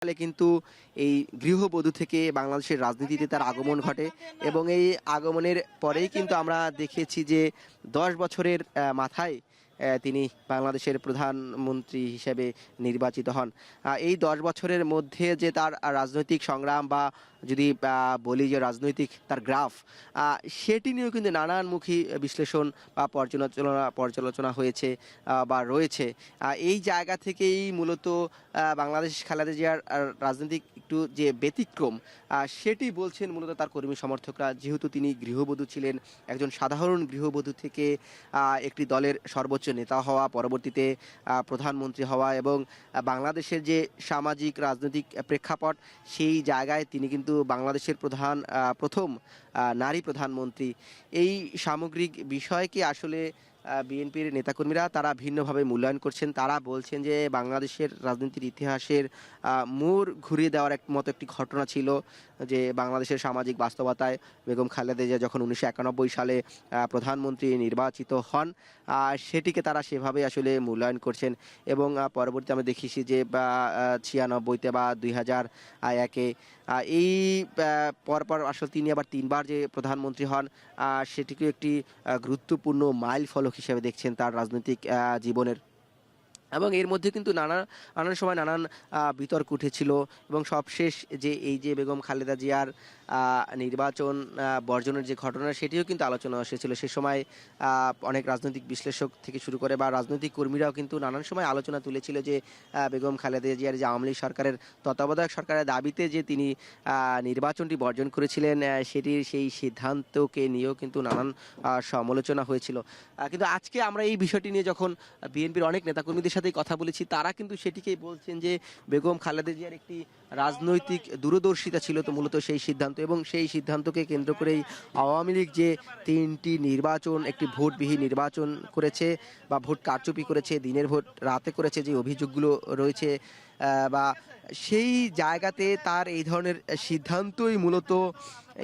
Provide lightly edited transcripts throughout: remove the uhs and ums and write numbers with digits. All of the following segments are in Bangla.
সালে কিন্তু এই গৃহবধূ থেকে বাংলাদেশের রাজনীতিতে তার আগমন ঘটে এবং এই আগমনের পরেই কিন্তু আমরা দেখেছি যে 10 বছরের মাথায় তিনি বাংলাদেশের প্রধানমন্ত্রী হিসেবে নির্বাচিত হন। এই 10 বছরের মধ্যে যে তার রাজনৈতিক সংগ্রাম বা যদি বলি যে রাজনৈতিক তার গ্রাফ, সেটি নিয়েও কিন্তু নানানমুখী বিশ্লেষণ বা পর্যালোচনা হয়েছে বা রয়েছে। এই জায়গা থেকেই মূলত বাংলাদেশ খালেদা জিয়ার রাজনৈতিক একটু যে ব্যতিক্রম, সেটি বলছেন মূলত তার কর্মী সমর্থকরা, যেহেতু তিনি গৃহবধূ ছিলেন, একজন সাধারণ গৃহবধূ থেকে একটি দলের সর্বোচ্চ নেতা হওয়া, পরবর্তীতে প্রধানমন্ত্রী হওয়া এবং বাংলাদেশের যে সামাজিক রাজনৈতিক প্রেক্ষাপট, সেই জায়গায় তিনি কিন্তু বাংলাদেশের প্রথম নারী প্রধানমন্ত্রী। এই সামগ্রিক বিষয়কে আসলে বিএনপির নেতাকর্মীরা তারা ভিন্নভাবে মূল্যায়ন করছেন। তারা বলছেন যে বাংলাদেশের রাজনীতির ইতিহাসের মোড় ঘুরিয়ে দেওয়ার মতো একটি ঘটনা ছিল যে বাংলাদেশের সামাজিক বাস্তবতায় বেগম খালেদা জিয়া যখন 1991 সালে প্রধানমন্ত্রী নির্বাচিত হন, সেটিকে তারা সেভাবে আসলে মূল্যায়ন করছেন। এবং পরবর্তীতে আমরা দেখেছি যে 96-তে বা 2001-এ এই পরপর আসলে তিনি আবার 3বার যে প্রধানমন্ত্রী হন, সেটিকে একটি গুরুত্বপূর্ণ মাইল ফলক হিসেবে দেখছেন তার রাজনৈতিক জীবনের। এবং এর মধ্যে কিন্তু নানান সময় নানান বিতর্ক উঠেছিল এবং সবশেষ যে এই যে বেগম খালেদা জিয়ার নির্বাচন বর্জনের যে ঘটনা, সেটিও কিন্তু আলোচনা এসেছিল। সে সময় অনেক রাজনৈতিক বিশ্লেষক থেকে শুরু করে বা রাজনৈতিক কর্মীরাও কিন্তু নানান সময় আলোচনা তুলেছিল যে বেগম খালেদা জিয়ার যে আওয়ামী লীগ সরকারের তত্ত্বাবধায়ক সরকারের দাবিতে যে তিনি নির্বাচনটি বর্জন করেছিলেন, সেটির সেই সিদ্ধান্তকে নিয়েও কিন্তু নানান সমালোচনা হয়েছিল। কিন্তু আজকে আমরা এই বিষয়টি নিয়ে যখন বিএনপির অনেক নেতাকর্মীদের সাথে কথা বলেছি, তারা কিন্তু সেটিকেই বলছেন যে বেগম খালেদা জিয়ার একটি রাজনৈতিক দূরদর্শিতা ছিল তো মূলত সেই সিদ্ধান্ত, এবং সেই সিদ্ধান্তকে কেন্দ্র করেই আওয়ামী লীগ যে 3টি নির্বাচন, একটি ভোটবিহীন নির্বাচন করেছে বা ভোট কারচুপি করেছে, দিনের ভোট রাতে করেছে, যে অভিযোগগুলো রয়েছে, বা সেই জায়গাতে তার এই ধরনের সিদ্ধান্তই মূলত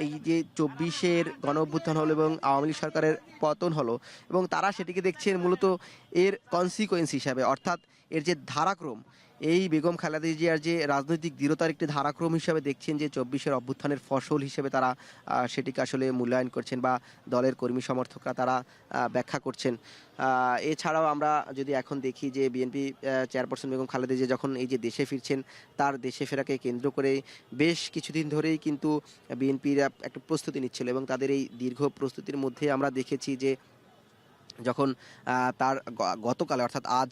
এই যে 24-এর গণঅভ্যুত্থান হলো এবং আওয়ামী লীগ সরকারের পতন হলো, এবং তারা সেটিকে দেখছেন মূলত এর কনসিকোয়েন্স হিসাবে, অর্থাৎ এর যে ধারাক্রম, এই বেগম খালেদা জিয়ার যে রাজনৈতিক দৃঢ়তার একটি ধারাক্রম হিসাবে দেখছেন, যে 24-এর অভ্যুত্থানের ফসল হিসেবে তারা সেটিকে আসলে মূল্যায়ন করছেন বা দলের কর্মী সমর্থকরা তারা ব্যাখ্যা করছেন। এছাড়াও আমরা যদি এখন দেখি যে বিএনপি চেয়ারপারসন বেগম খালেদা জিয়া যখন এই যে দেশে ফিরছেন, তার দেশে ফেরাকে কেন্দ্র করে বেশ কিছুদিন ধরেই কিন্তু বিএনপির একটা প্রস্তুতি নিচ্ছিল, এবং তাদের এই দীর্ঘ প্রস্তুতির মধ্যে আমরা দেখেছি যে যখন তার গতকাল অর্থাৎ আজ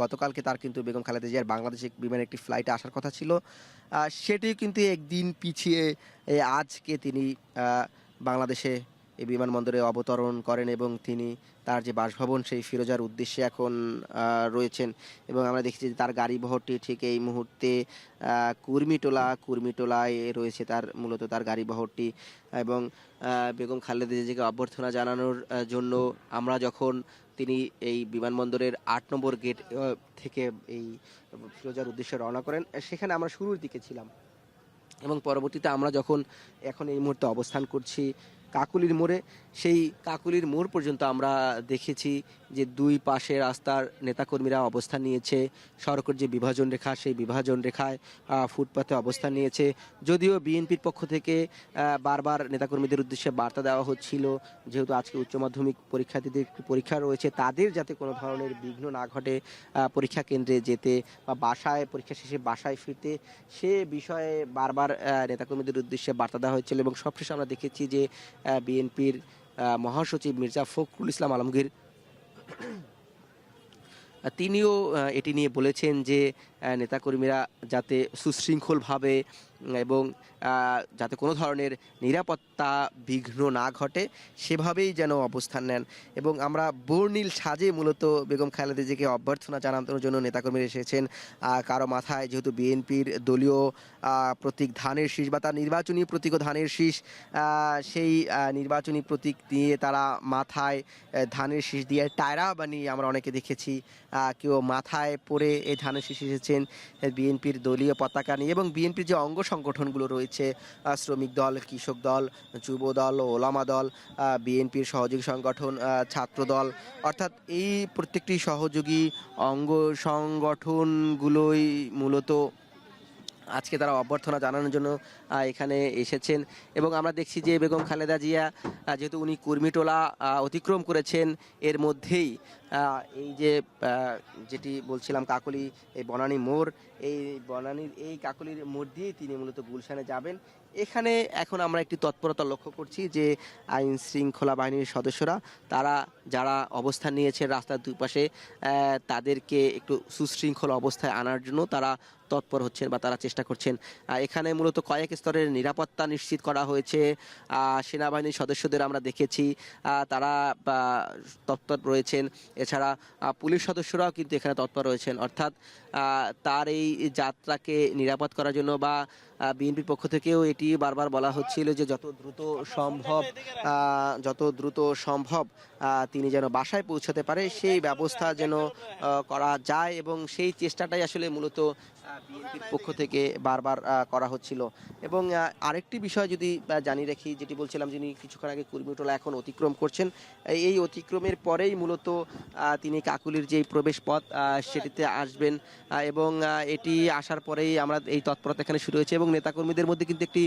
গতকালকে তার কিন্তু বেগম খালেদা জিয়ার বাংলাদেশে বিমানের একটি ফ্লাইটে আসার কথা ছিল, সেটিও কিন্তু একদিন পিছিয়ে আজকে তিনি বাংলাদেশে এই বিমানবন্দরে অবতরণ করেন এবং তিনি তার যে বাসভবন সেই ফিরোজার উদ্দেশ্যে এখন রয়েছেন। এবং আমরা দেখেছি যে তার গাড়িবহরটি ঠিক এই মুহূর্তে কুর্মিটোলায় রয়েছে তার মূলত তার গাড়িবহরটি। এবং বেগম খালেদা জিয়াকে অভ্যর্থনা জানানোর জন্য আমরা যখন তিনি এই বিমানবন্দরের 8 নম্বর গেট থেকে এই ফিরোজার উদ্দেশ্যে রওনা করেন, সেখানে আমরা শুরুর দিকে ছিলাম, এবং পরবর্তীতে আমরা যখন এখন এই মুহূর্তে অবস্থান করছি কাকুলির মোড়ে, সেই কাকুলির মোড় পর্যন্ত আমরা দেখেছি যে দুই পাশে রাস্তার নেতাকর্মীরা অবস্থান নিয়েছে, সড়কের যে বিভাজন রেখা সেই বিভাজন রেখায় ফুটপাতে অবস্থান নিয়েছে। যদিও বিএনপির পক্ষ থেকে বারবার নেতাকর্মীদের উদ্দেশ্যে বার্তা দেওয়া হচ্ছিল, যেহেতু আজকে উচ্চ মাধ্যমিক পরীক্ষার্থীদের একটি পরীক্ষা রয়েছে, তাদের যাতে কোনো ধরনের বিঘ্ন না ঘটে পরীক্ষা কেন্দ্রে যেতে বা পরীক্ষা শেষে বাসায় ফিরতে, সে বিষয়ে বারবার নেতাকর্মীদের উদ্দেশ্যে বার্তা দেওয়া হয়েছিল। এবং সবশেষে আমরা দেখেছি যে বিএনপির মহাসচিব মির্জা ফখরুল ইসলাম আলমগীর তিনিও এটি নিয়ে বলেছেন যে নেতাকর্মীরা যাতে সুশৃঙ্খলভাবে এবং যাতে কোনো ধরনের নিরাপত্তা বিঘ্ন না ঘটে সেভাবেই যেন অবস্থান নেন। এবং আমরা বর্ণিল সাজে মূলত বেগম খালেদা জিয়াকে অভ্যর্থনা জানানোর জন্য নেতাকর্মীরা এসেছেন। কারো মাথায় যেহেতু বিএনপির দলীয় প্রতীক ধানের শীষ বা তার নির্বাচনী প্রতীকও ধানের শীষ, সেই নির্বাচনী প্রতীক দিয়ে তারা মাথায় ধানের শীষ দিয়ে টায়রা বানিয়ে আমরা অনেকে দেখেছি, কেউ মাথায় পরে এই ধানের শীষ এসেছেন বিএনপির দলীয় পতাকা নিয়ে। এবং বিএনপির যে অঙ্গ সংগঠনগুলো রয়েছে, শ্রমিক দল, কৃষক দল, যুব দল, ওলামা দল, বিএনপির সহযোগী সংগঠন ছাত্র দল, অর্থাৎ এই প্রত্যেকটি সহযোগী অঙ্গ সংগঠনগুলোই মূলত আজকে তারা অভ্যর্থনা জানানোর জন্য এখানে এসেছেন। এবং আমরা দেখছি যে বেগম খালেদা জিয়া যেহেতু উনি কুর্মিটোলা অতিক্রম করেছেন, এর মধ্যেই এই যে যেটি বলছিলাম কাকলি এই বনানী মোড়, এই বনানীর এই কাকলির মোড় দিয়েই তিনি মূলত গুলশানে যাবেন। এখানে এখন আমরা একটি তৎপরতা লক্ষ্য করছি যে আইন শৃঙ্খলা বাহিনীর সদস্যরা তারা যারা অবস্থান নিয়েছে রাস্তার দুই পাশে তাদেরকে একটু সুশৃঙ্খল অবস্থায় আনার জন্য তারা তৎপর হচ্ছেন বা তারা চেষ্টা করছেন। এখানে মূলত কয়েক স্তরের নিরাপত্তা নিশ্চিত করা হয়েছে। সেনাবাহিনীর সদস্যদের আমরা দেখেছি তারা তৎপর রয়েছেন। এছাড়া পুলিশ সদস্যরাও কিন্তু এখানে তৎপর রয়েছেন, অর্থাৎ তার এই যাত্রাকে নিরাপদ করার জন্য বা বিএনপির পক্ষ থেকেও এটি বারবার বলা হচ্ছিল যে যত দ্রুত সম্ভব তিনি যেন বাসায় পৌঁছাতে পারে সেই ব্যবস্থা যেন করা যায়, এবং সেই চেষ্টাটাই আসলে মূলত বিএনপির পক্ষ থেকে বারবার করা হচ্ছিল। এবং আরেকটি বিষয় যদি জানিয়ে রাখি, যেটি বলছিলাম যিনি কিছুক্ষণ আগে কুর্মিটোলা এখন অতিক্রম করছেন, এই অতিক্রমের পরেই মূলত তিনি কাকুলির যেই প্রবেশ পথ সেটিতে আসবেন, এবং এটি আসার পরেই আমরা এই তৎপরতা এখানে শুরু হয়েছে এবং নেতাকর্মীদের মধ্যে কিন্তু একটি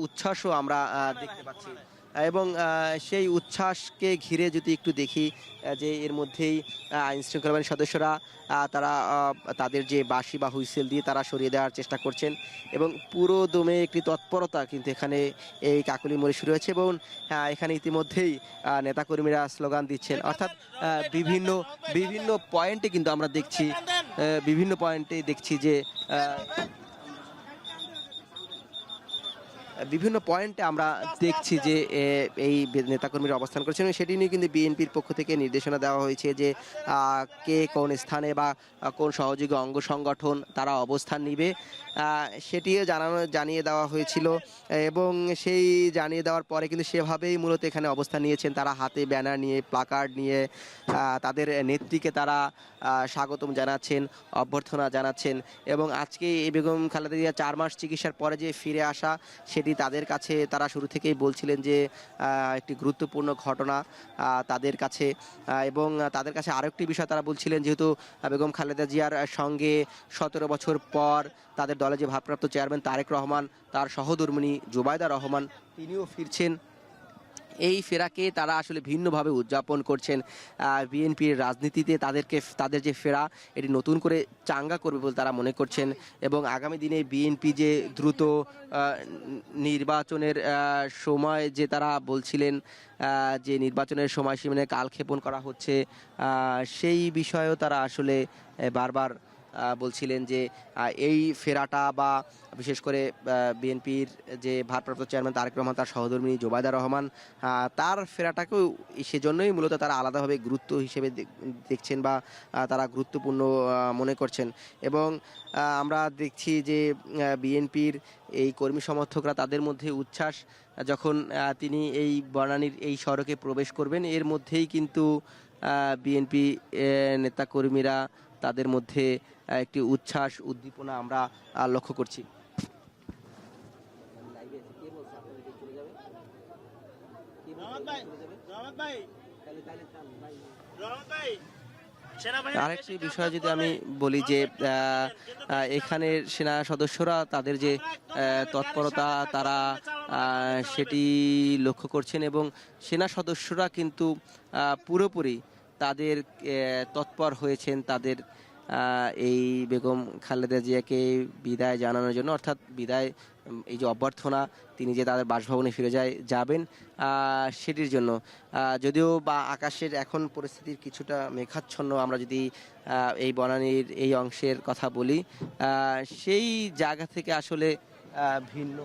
উচ্ছ্বাসও আমরা দেখতে পাচ্ছি। এবং সেই উচ্ছ্বাসকে ঘিরে যদি একটু দেখি যে এর মধ্যেই আইন শৃঙ্খলা বাহিনীর সদস্যরা তারা তাদের যে বাঁশি বা হুইসেল দিয়ে তারা সরিয়ে দেওয়ার চেষ্টা করছেন, এবং পুরো দমে একটি তৎপরতা কিন্তু এখানে এই কাকলি মোড়ে শুরু হয়েছে। এবং এখানে ইতিমধ্যেই নেতাকর্মীরা স্লোগান দিচ্ছেন, অর্থাৎ বিভিন্ন পয়েন্টে কিন্তু আমরা দেখছি যে বিভিন্ন পয়েন্টে আমরা দেখছি যে এই নেতাকর্মীরা অবস্থান করছেন, এবং সেটি নিয়ে কিন্তু বিএনপির পক্ষ থেকে নির্দেশনা দেওয়া হয়েছে যে কে কোন স্থানে বা কোন সহযোগী অঙ্গ সংগঠন তারা অবস্থান নিবে সেটিও জানিয়ে দেওয়া হয়েছিল। এবং সেই জানিয়ে দেওয়ার পরে কিন্তু সেভাবেই মূলত এখানে অবস্থান নিয়েছেন তারা, হাতে ব্যানার নিয়ে প্লাকার্ড নিয়ে তাদের নেত্রীকে তারা স্বাগতম জানাচ্ছেন, অভ্যর্থনা জানাচ্ছেন। এবং আজকে এই বেগম খালেদা জিয়া 4 মাস চিকিৎসার পরে যে ফিরে আসা, সেটি তাদের কাছে তারা শুরু থেকেই বলছিলেন যে একটি গুরুত্বপূর্ণ ঘটনা তাদের কাছে। এবং তাদের কাছে আরও একটি বিষয় তারা বলছিলেন, যেহেতু বেগম খালেদা জিয়ার সঙ্গে 17 বছর পর তাদের দলে যে ভারপ্রাপ্ত চেয়ারম্যান তারেক রহমান, তার সহধর্মিণী জুবাইদা রহমান তিনিও ফিরছেন, এই ফেরাকে তারা আসলে ভিন্নভাবে উদযাপন করছেন। বিএনপির রাজনীতিতে তাদের যে ফেরা এটি নতুন করে চাঙ্গা করবে বলে তারা মনে করছেন। এবং আগামী দিনে বিএনপি যে দ্রুত নির্বাচনের সময় যে তারা বলছিলেন যে নির্বাচনের সময়সীমা কালক্ষেপণ করা হচ্ছে, সেই বিষয়েও তারা আসলে বারবার বলছিলেন যে এই ফেরাটা বা বিশেষ করে বিএনপির যে ভারপ্রাপ্ত চেয়ারম্যান তারেক রহমান, তার সহধর্মিণী জুবাইদা রহমান, তার ফেরাটাকেও সেজন্যই মূলত তারা আলাদাভাবে গুরুত্ব হিসেবে দেখছেন বা তারা গুরুত্বপূর্ণ মনে করছেন। এবং আমরা দেখছি যে বিএনপির এই কর্মী সমর্থকরা তাদের মধ্যে উচ্ছ্বাস, যখন তিনি এই বনানীর এই সড়কে প্রবেশ করবেন এর মধ্যেই কিন্তু বিএনপি নেতাকর্মীরা তাদের মধ্যে একটি উচ্ছ্বাস উদ্দীপনা আমরা লক্ষ্য করছি। আরেকটি বিষয় যদি আমি বলি যে এখানের সেনা সদস্যরা তাদের যে তৎপরতা তারা সেটি লক্ষ্য করছেন, এবং সেনা সদস্যরা কিন্তু পুরোপুরি তাদের তৎপর হয়েছেন তাদের এই বেগম খালেদা জিয়াকে বিদায় জানানোর জন্য, অর্থাৎ বিদায় এই যে অভ্যর্থনা তিনি যে তাদের বাসভবনে ফিরে যাবেন সেটির জন্য। যদিও বা আকাশের এখন পরিস্থিতির কিছুটা মেঘাচ্ছন্ন, আমরা যদি এই বনানীর এই অংশের কথা বলি, সেই জায়গা থেকে আসলে ভিন্ন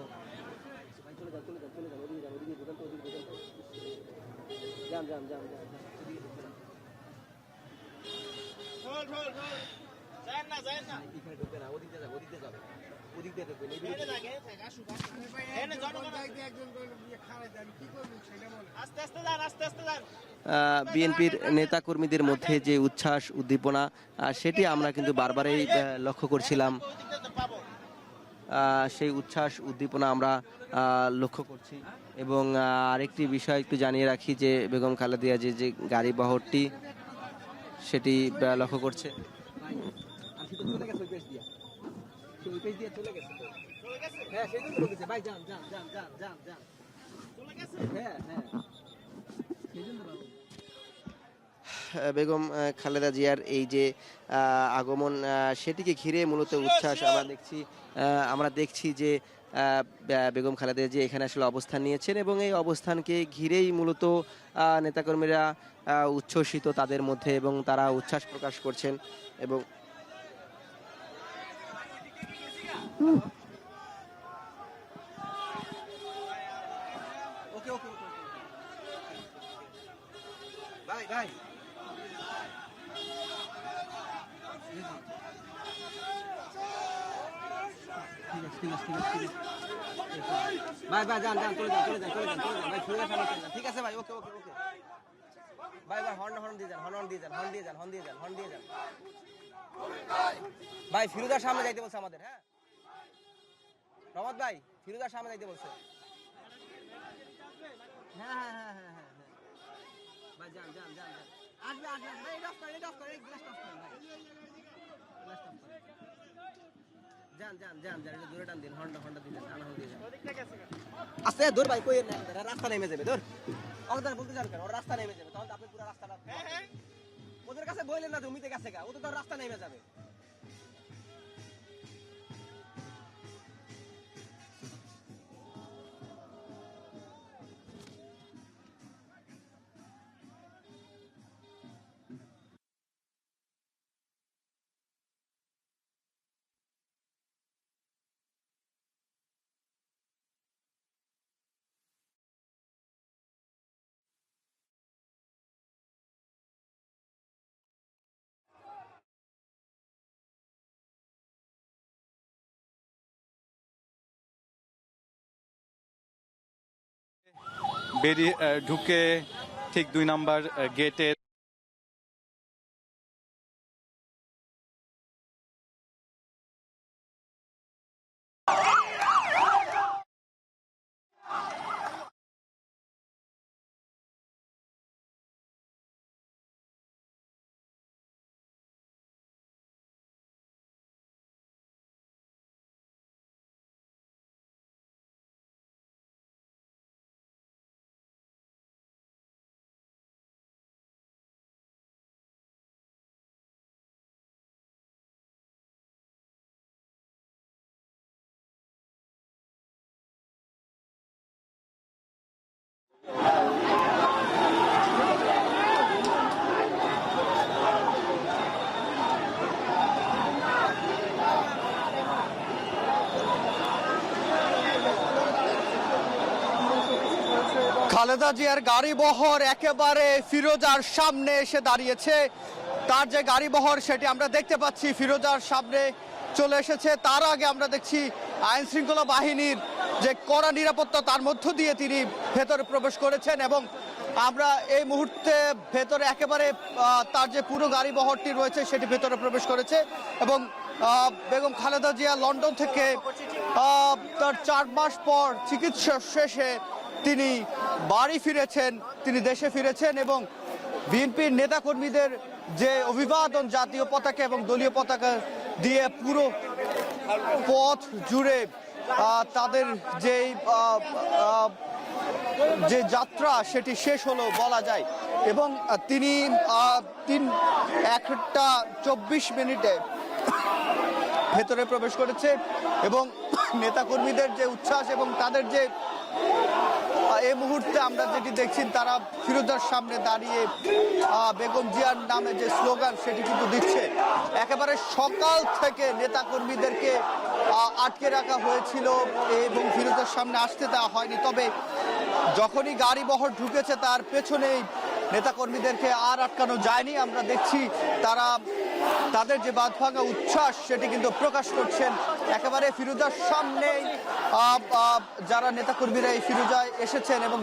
বিএনপির নেতাকর্মীদের মধ্যে যে উচ্ছ্বাস উদ্দীপনা সেটি আমরা কিন্তু বারবারই লক্ষ্য করছিলাম। সেই উচ্ছ্বাস উদ্দীপনা আমরা লক্ষ্য করছি। এবং আরেকটি বিষয় একটু জানিয়ে রাখি যে বেগম খালেদা জিয়া যে গাড়ি বহরটি সেটি লক্ষ্য করছে। হ্যাঁ সেই জন্য বলতেছে ভাই যান যান যান যান যান যান চলে গেছে হ্যাঁ হ্যাঁ সেই জন্য বেগম খালেদা জিয়ার এই যে আগমন সেটিকে ঘিরে মূলত উচ্ছ্বাস আমরা দেখছি যে বেগম খালেদা জিয়া এখানে আসলে অবস্থান নিয়েছেন এবং এই অবস্থানকে ঘিরেই মূলত নেতাকর্মীরা উচ্ছ্বসিত তাদের মধ্যে এবং তারা উচ্ছ্বাস প্রকাশ করছেন এবং ওকে ওকে ওকে ভাই ভাই ভাই ভাই যান যান চলে যান চলে যান চলে যান চলে যান ভাই ফিরোজার সামনে চলে যান ঠিক আছে ভাই ওকে ওকে ওকে ভাই ভাই হর্ন হর্ন দিয়ে যান হর্ন দিয়ে যান হর্ন দিয়ে যান হর্ন দিয়ে যান হর্ন দিয়ে যান ভাই ফিরোজার সামনে যাইতে বলছে আমাদের হ্যাঁ রহমত ভাই ফিরোজার সামনে যাইতে বলছে হ্যাঁ হ্যাঁ হ্যাঁ হ্যাঁ হ্যাঁ ভাই যান যান যান যান আসবে আসবে ভাই এটা অফ করেন এটা অফ করেন গ্লাস অফ করেন ভাই গ্লাস অফ করেন যান যান যান যান এটা দূরে টান দিন হন্ডা হন্ডা দিন আনা হয়ে যাবে আস্তে দূর ভাই কই না রাস্তা নেমে যাবে দূর ওদের বলতে যান কেন ওর রাস্তা নেমে যাবে তখন আপনি পুরো রাস্তাটা ওদের কাছে বললেন না জমিতে গেছে গা ও তো তার রাস্তা নেমে যাবে বেরিয়ে ঢুকে ঠিক 2 নাম্বার গেটে খালেদা জিয়ার গাড়ি বহর একেবারে ফিরোজার সামনে এসে দাঁড়িয়েছে। তার যে গাড়ি বহর সেটি আমরা দেখতে পাচ্ছি ফিরোজার সামনে চলে এসেছে। তার আগে আমরা দেখছি আইন শৃঙ্খলা বাহিনীর যে কড়া নিরাপত্তা তার মধ্য দিয়ে তিনি ভেতরে প্রবেশ করেছেন এবং আমরা এই মুহূর্তে ভেতরে একেবারে তার যে পুরো গাড়ি বহরটি রয়েছে সেটি ভেতরে প্রবেশ করেছে এবং বেগম খালেদা জিয়া লন্ডন থেকে তার 4 মাস পর চিকিৎসা শেষে তিনি বাড়ি ফিরেছেন, তিনি দেশে ফিরেছেন এবং বিএনপির নেতাকর্মীদের যে অভিবাদন জাতীয় পতাকা এবং দলীয় পতাকা দিয়ে পুরো পথ জুড়ে তাদের যে যাত্রা সেটি শেষ হলো বলা যায় এবং তিনি 1:24 ভেতরে প্রবেশ করেছে এবং নেতাকর্মীদের যে উচ্ছ্বাস এবং তাদের যে এই মুহূর্তে আমরা যেটি দেখছি তারা ফিরোজার সামনে দাঁড়িয়ে বেগম জিয়ার নামে যে স্লোগান সেটি কিন্তু দিচ্ছে। একেবারে সকাল থেকে নেতাকর্মীদেরকে আটকে রাখা হয়েছিল এবং ফিরোজার সামনে আসতে দেওয়া হয়নি, তবে যখনই গাড়ি বহর ঢুকেছে তার পেছনেই নেতাকর্মীদেরকে আর আটকানো যায়নি। আমরা দেখছি তারা তাদের যে বাঁধভাঙা উচ্ছ্বাস সেটি কিন্তু প্রকাশ করছেন। একেবারে ফিরোজার সামনে যারা নেতাকর্মীরা এই ফিরোজায় এসেছেন এবং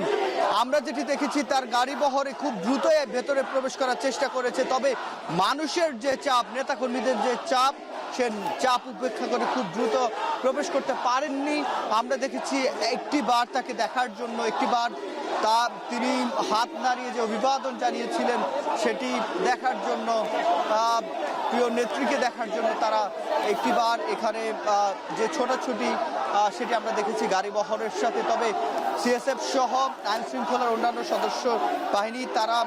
আমরা যেটি দেখেছি তার গাড়ি বহরে খুব দ্রুত ভেতরে প্রবেশ করার চেষ্টা করেছে, তবে মানুষের যে চাপ, নেতাকর্মীদের যে চাপ সে চাপ উপেক্ষা করে খুব দ্রুত প্রবেশ করতে পারেননি। আমরা দেখেছি একটি বার তাকে দেখার জন্য, একটি বার তিনি হাত নাড়িয়ে যে অভিবাদন জানিয়েছিলেন সেটি দেখার জন্য, প্রিয় নেত্রীকে দেখার জন্য তারা একটিবার এখানে যে ছোটাছুটি সেটি আমরা দেখেছি গাড়ি বহরের সাথে। তবে সিএসএফ সহ আইন শৃঙ্খলার অন্যান্য সদস্য বাহিনী তারা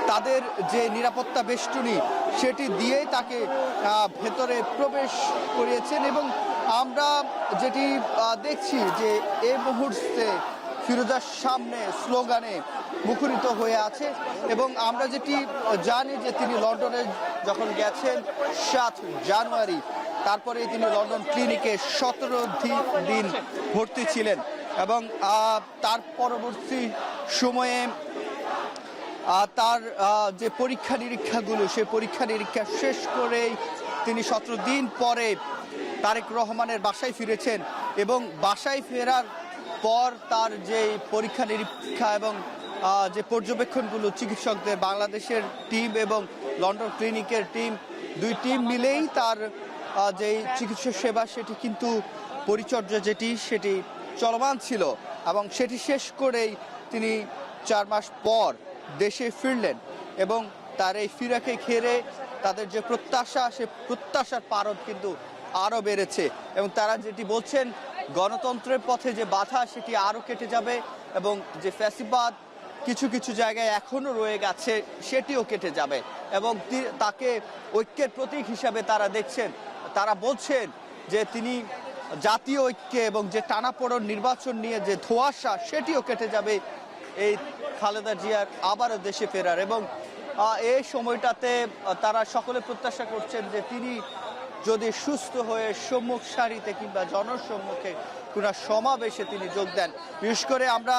তাদের যে নিরাপত্তা বেষ্টনী সেটি দিয়েই তাকে ভেতরে প্রবেশ করিয়েছেন। এবং আমরা যেটি দেখছি যে এই মুহূর্তে ফিরোজার সামনে স্লোগানে মুখরিত হয়ে আছে। এবং আমরা যেটি জানি যে তিনি লন্ডনে যখন গেছেন 7 জানুয়ারি, তারপরে তিনি লন্ডন ক্লিনিকে 17 দিন ভর্তি ছিলেন এবং তার পরবর্তী সময়ে তার যে পরীক্ষা নিরীক্ষাগুলো, সেই পরীক্ষা নিরীক্ষা শেষ করেই তিনি 17 দিন পরে তারেক রহমানের বাসায় ফিরেছেন। এবং বাসায় ফেরার পর তার যে পরীক্ষা নিরীক্ষা এবং যে পর্যবেক্ষণগুলো চিকিৎসকদের, বাংলাদেশের টিম এবং লন্ডন ক্লিনিকের টিম, দুই টিম মিলেই তার যে চিকিৎসা সেবা সেটি কিন্তু পরিচর্যা সেটি চলমান ছিল। এবং সেটি শেষ করেই তিনি 4 মাস পর দেশে ফিরলেন। এবং তার এই ফিরাকে ঘিরে তাদের যে প্রত্যাশা, সে প্রত্যাশার পারদ কিন্তু আরও বেড়েছে। এবং তারা যেটি বলছেন, গণতন্ত্রের পথে যে বাধা সেটি আরও কেটে যাবে এবং যে ফ্যাসিবাদ কিছু কিছু জায়গায় এখনো রয়ে গেছে সেটিও কেটে যাবে। এবং তাকে ঐক্যের প্রতীক হিসাবে তারা দেখছেন। তারা বলছেন যে তিনি জাতীয় ঐক্যে এবং যে টানাপোড়েন নির্বাচন নিয়ে যে ধোঁয়াশা সেটিও কেটে যাবে এই খালেদা জিয়ার আবারও দেশে ফেরার। এবং এই সময়টাতে তারা সকলে প্রত্যাশা করছেন যে তিনি যদি সুস্থ হয়ে সম্মুখ সারিতে কিংবা জনসম্মুখে কোনো সমাবেশে তিনি যোগ দেন। বিশেষ করে আমরা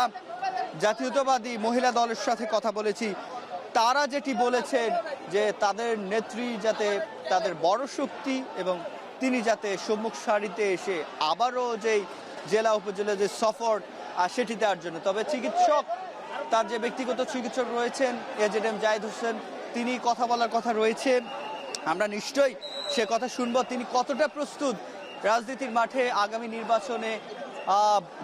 জাতীয়তাবাদী মহিলা দলের সাথে কথা বলেছি, তারা যেটি বলেছেন যে তাদের নেত্রী যাতে তাদের বড় শক্তি এবং তিনি যাতে সম্মুখ সারিতে এসে আবারও যেই জেলা উপজেলা যে সফর সেটি দেওয়ার জন্য। তবে চিকিৎসক, তার যে ব্যক্তিগত চিকিৎসক রয়েছেন এজেডএম জাহিদ হোসেন, তিনি কথা বলার কথা রয়েছে। আমরা নিশ্চয়ই সে কথা শুনবো তিনি কতটা প্রস্তুত রাজনীতির মাঠে আগামী নির্বাচনে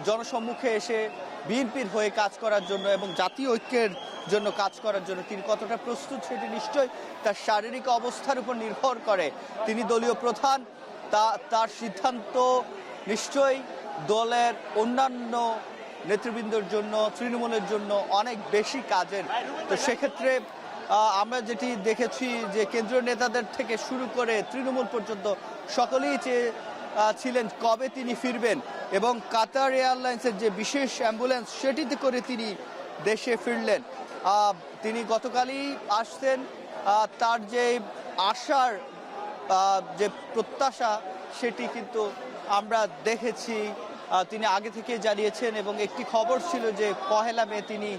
জনসম্মুখে এসে বিএনপির হয়ে কাজ করার জন্য এবং জাতীয় ঐক্যের জন্য কাজ করার জন্য তিনি কতটা প্রস্তুত সেটি নিশ্চয়ই তার শারীরিক অবস্থার উপর নির্ভর করে। তিনি দলীয় প্রধান, তার সিদ্ধান্ত নিশ্চয়ই দলের অন্যান্য নেতৃবৃন্দের জন্য, তৃণমূলের জন্য অনেক বেশি কাজের। তো সেক্ষেত্রে আমরা যেটি দেখেছি যে কেন্দ্রীয় নেতাদের থেকে শুরু করে তৃণমূল পর্যন্ত সকলেই ছিলেন কবে তিনি ফিরবেন। এবং কাতার এয়ারলাইন্সের যে বিশেষ অ্যাম্বুলেন্স সেটিতে করে তিনি দেশে ফিরলেন। তিনি গতকালই আসছেন। তার যে আশার যে প্রত্যাশা সেটি কিন্তু আমরা দেখেছি তিনি আগে থেকে জানিয়েছেন। এবং একটি খবর ছিল যে 1 মে তিনি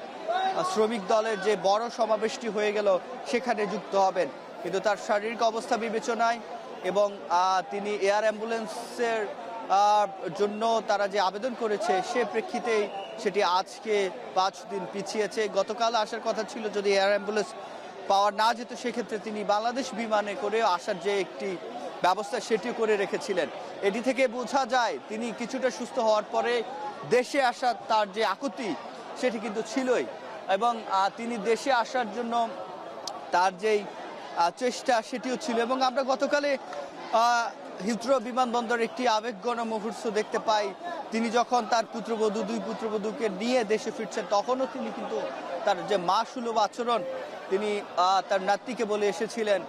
শ্রমিক দলের যে বড় সমাবেশটি হয়ে গেল সেখানে যুক্ত হবেন। কিন্তু তার শারীরিক অবস্থা বিবেচনায় এবং তিনি এয়ার অ্যাম্বুলেন্সের জন্য তারা যে আবেদন করেছে সে প্রেক্ষিতেই সেটি আজকে 5 দিন পিছিয়েছে। গতকাল আসার কথা ছিল, যদি এয়ার অ্যাম্বুলেন্স পাওয়া না যেত সেক্ষেত্রে তিনি বাংলাদেশ বিমানে করে আসার যে একটি ব্যবস্থা সেটিও করে রেখেছিলেন। এটি থেকে বোঝা যায় তিনি কিছুটা সুস্থ হওয়ার পরে দেশে আসার তার যে আকুতি সেটি কিন্তু ছিলই। এবং তিনি দেশে আসার জন্য তার যেই চেষ্টা সেটিও ছিল। এবং আমরা গতকালে হিথ্রো বিমানবন্দর একটি আবেগঘন মুহূর্ত দেখতে পাই। তিনি যখন তার পুত্রবধূ, 2 পুত্রবধূকে নিয়ে দেশে ফিরছেন তখনও তিনি কিন্তু তার যে মা সুলভ আচরণ তিনি তার নাতনিকে বলে এসেছিলেন